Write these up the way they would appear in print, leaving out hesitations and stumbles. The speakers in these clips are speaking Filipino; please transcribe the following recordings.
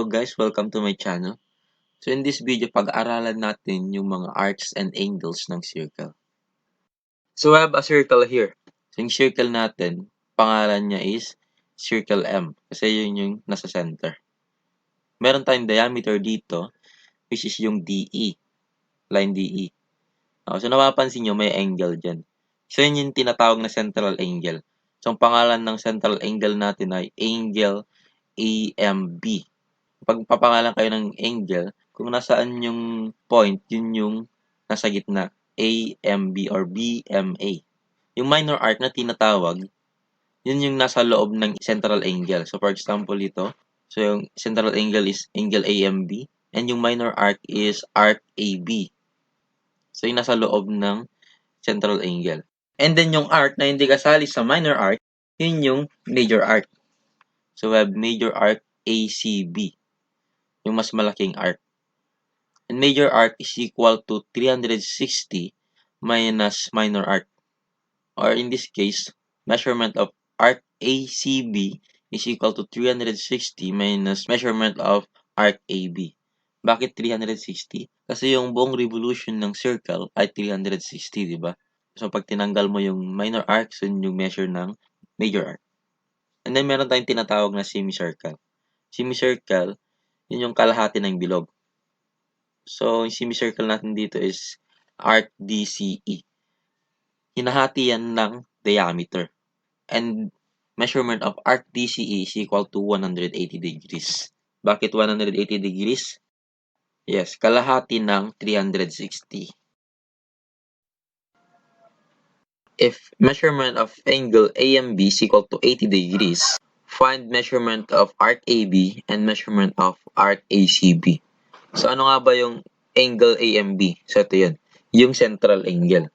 guys, welcome to my channel. So in this video, pag-aaralan natin yung mga arcs and angles ng circle. So we have a circle here. So yung circle natin, pangalan niya is circle M. Kasi yun yung nasa center. Meron tayong diameter dito, which is yung DE. Line DE. So napapansin nyo, may angle dyan. So yun yung tinatawag na central angle. So ang pangalan ng central angle natin ay angle AMB. Pag papangalan kayo ng angle, kung nasaan yung point, yun yung nasa gitna. AMB or BMA. Yung minor arc na tinatawag, yun yung nasa loob ng central angle. So, for example, ito. So, yung central angle is angle AMB. And yung minor arc is arc AB. So, yung nasa loob ng central angle. And then, yung arc na hindi kasali sa minor arc, yun yung major arc. So, we have major arc ACB. Yung mas malaking arc. And major arc is equal to 360 minus minor arc. Or in this case, measurement of arc ACB is equal to 360 minus measurement of arc AB. Bakit 360? Kasi yung buong revolution ng circle ay 360, di ba? So, pag tinanggal mo yung minor arc, so yung measure ng major arc. And then, meron tayong tinatawag na semicircle. Semicircle, yun yung kalahati ng bilog. So, yung semicircle natin dito is arc DCE. Hinahati yan ng diameter. And measurement of arc DCE is equal to 180 degrees. Bakit 180 degrees? Yes, kalahati ng 360. If measurement of angle AMB is equal to 80 degrees, find measurement of arc AB and measurement of arc ACB. So, ano nga ba yung angle AMB? So, ito yun. Yung central angle.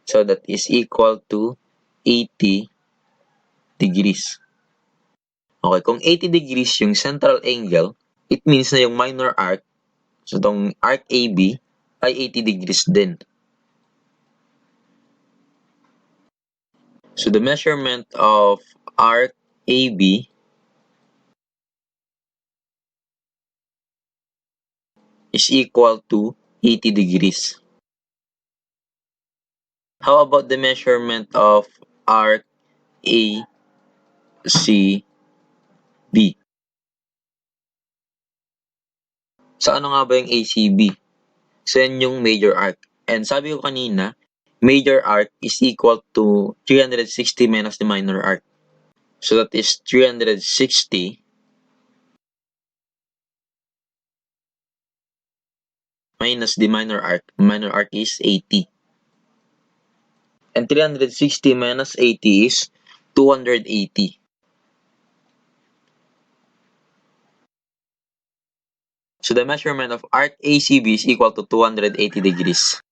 So, that is equal to 80 degrees. Okay, kung 80 degrees yung central angle, it means na yung minor arc, so itong arc AB, ay 80 degrees din. So, the measurement of arc AB is equal to 80 degrees. How about the measurement of arc ACB? So, ano nga ba yung ACB? So, yan yung major arc. And sabi ko kanina, major arc is equal to 360 minus the minor arc. So, that is 360 minus the minor arc. Minor arc is 80. And 360 minus 80 is 280. So, the measurement of arc ACB is equal to 280 degrees.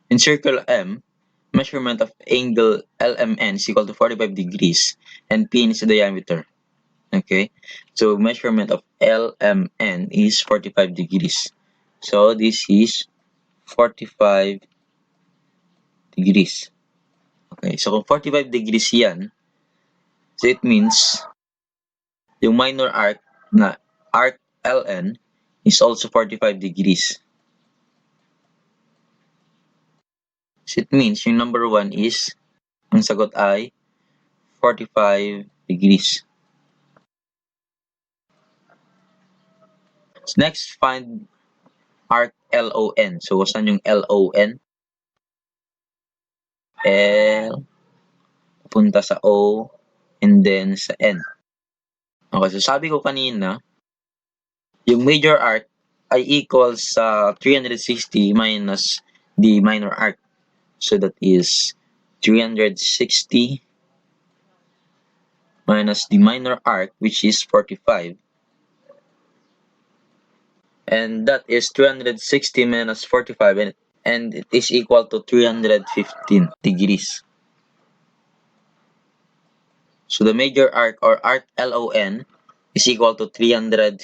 In circle M, measurement of angle LMN is equal to 45 degrees and P is the diameter. Okay, so measurement of LMN is 45 degrees. So, this is 45 degrees. Okay, so kung 45 degrees yan, so it means yung minor arc na arc LN is also 45 degrees. So, it means yung number 1 is, ang sagot ay 45 degrees. So, next, find arc LON. So, saan yung LON? L, punta sa O, and then sa N. Okay, so sabi ko kanina, yung major arc ay equal sa 360 minus the minor arc. So, that is 360 minus the minor arc, which is 45. And that is 360 minus 45, and it is equal to 315 degrees. So, the major arc or arc LON is equal to 315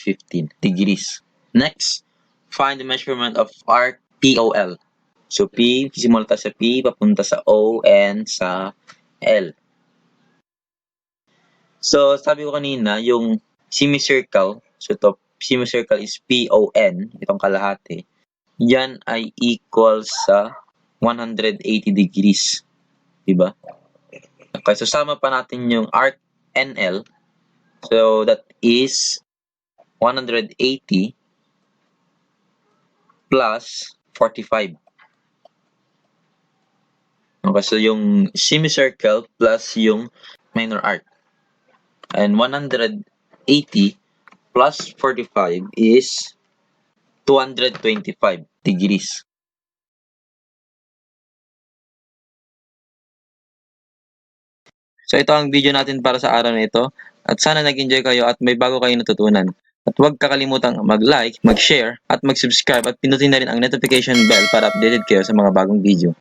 degrees. Next, find the measurement of arc POL. So, P, simula sa P, papunta sa O, and sa L. So, sabi ko kanina, yung semicircle, so ito, semicircle is PON, itong kalahati, yan ay equal sa 180 degrees. Diba? Okay, so sama pa natin yung arc NL. So that is 180 plus 45. Okay, so yung semicircle plus yung minor arc. And 180 plus 45 is 225 degrees. So ito ang video natin para sa araw na ito. At sana nag-enjoy kayo at may bago kayong natutunan. At huwag kakalimutang mag-like, mag-share, at mag-subscribe at pinutin na rin ang notification bell para updated kayo sa mga bagong video.